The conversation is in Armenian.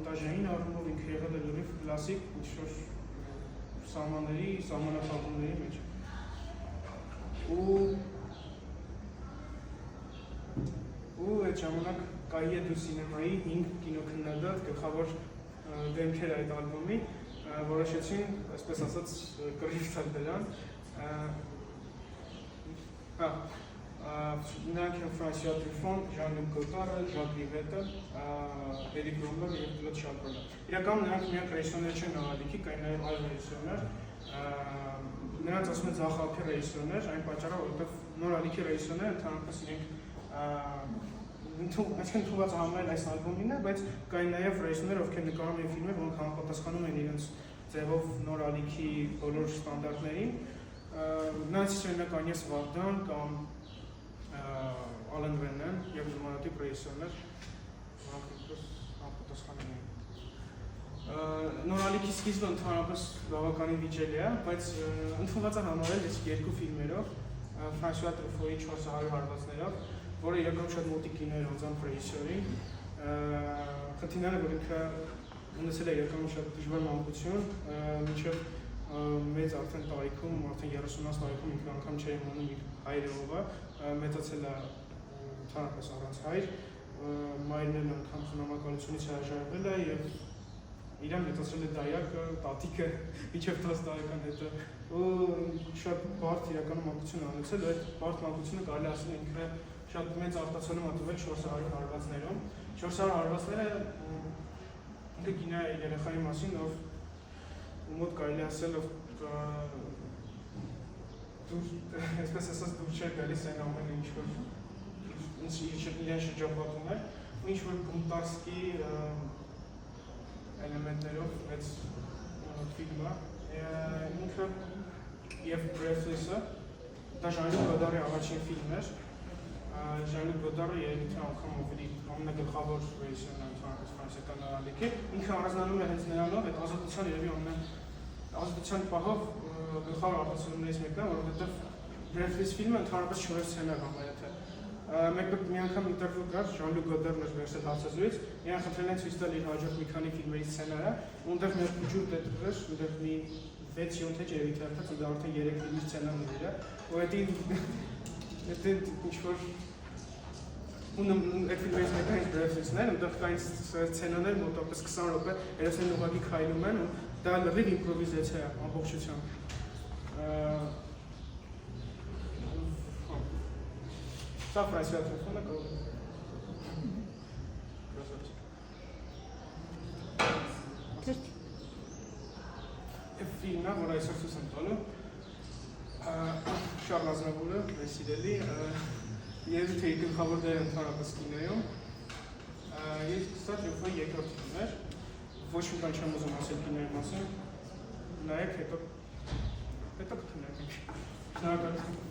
մոնտաժային առումով ինքը եղել է լրիվ կլասիկ, ինչ-որ սահմանափակումների մեջ։ Ու այդ ժամանակ Cahiers du Cinéma-ի 5 կինոքննադատ գլխավոր դեմքեր այդ ալբոմի որոշեցին, այսպես ասած, կռիվ տալ դրան։ Նրանք են Ֆրանսուଆ Truffaut, Jean-Luc Godard, Jacques Rivette, Eric Rohmer և Claude Chabrol։ Իրականում նրանք միակ ռեժիսորներ չեն նորալիքի, կային նաև այլ ռեժիսորներ։ Նրանց ասում են ձախակի ռեժիսորներ, այն պատճառով, որովհետև նորալիքի ռեժիսորները ընդհանրապես իրենք այսինքն թողած համարել այս ալբոմին է, բայց կային նաև ռեժիսորներ, ովքեր նկարում են ֆիլմեր, որոնք համապատասխանում են իրենց ձևով նորալիքի բոլոր ստանդարտներին։ Նրանցից օրինակ Agnès Varda կամ Alain Resnais և նմանատիպ ռեժիսորներ, որոնք համապատասխանում են։ Նորալիքի սկիզբը ընդհանրապես բավականին վիճելի է, բայց ընդունված է համարել այս երկու ֆիլմերով, Ֆրանսուଆ Truffaut-ի 400 հարվածներով, որը իրականում շատ մոտիկ կինո էր անձամբ ռեժիսորին։ Խնդիրն է, որ ինքը ունեցել է իրականում շատ դժվար մանկություն, մինչև մեծ արդեն տարիքում, արդեն 30-ից տարիքում ինքը անգամ չէր իմանում իր հայրը ով է, մեծացել է ընդհանրապես առանց հայր, մայրն էլ անգամ խնամակալությունից հրաժարվել է և իրան մեծացրել է դայակը, տատիկը, մինչև 10 տարեկան հետո, ու շատ բարդ իրականում մանկություն անեցել, ու այդ բարդ մանկությունը կարելի ասել ինքը շատ մեծ արտացոլում է տվել 400 հարվածներում։ 400 հարվածները ինքը գինա է երեխայի մասին, ով մոտ կարելի ասել, ով այսպես ասած դուր չէր գալիս այն ամենը ինչ-որ իրեն շրջապատում էր, ու ինչ-որ բունտարսկի էլեմենտներով մեծ ֆիլմ է։ Ինքը և Breathless-ը, դա Jean-Luc Godard-ի առաջին ֆիլմն էր։ Jean-Luc Godard-ը երևի թե անգամ ամենագլխավոր ռեժիսորն է ընդհանրապես ֆրանսիական նորալիքի։ Ինքը առանձնանում է հենց նրանով, այդ ազատության երևի ազատության պահով գլխավոր արտացոլումներից մեկն է, որովհետև Breathless ֆիլմը ընդհանրապես 4 սցենար համարյա թե։ Մի անգամ ինտերվյու կար, Jean-Luc Godard-ն էր վերցրել հարցազրույց, իրեն խնդրել են ցույց տալ իր հաջորդ մի քանի ֆիլմերի սցենարը, ունդեղ մի ջուր դեպքեր, ունդեղ մի 6-7 էջ երևի թե արդեն դա արդեն 3 ֆիլմի սցենարներ էր, ու այդ ինչ-որ այդ ֆիլմերից մեկը հենց Breathless-ն էր, ունդեղ կային սցենաներ մոտավորապես 20 րոպե, երեսներն ուղղակի քայլում են, ու դա լրիվ իմպրովիզացիա է ամբողջությամբ։ Սա Ֆրանսուଆ Truffaut-ը կարող է։ Ֆիլմն է, որ այսօր ցույց եմ տալու, Շարլ Ազնավուրը, մեզ սիրելի, երևի թե իր գլխավոր դերը ընդհանրապես կինոյում։ Ես սա Truffaut-ի երկրորդ ֆիլմն էր, ոչ մի բան չեմ ուզում ասել կինոյի մասին, նայեք հետո կքննենք։ Շնորհակալություն։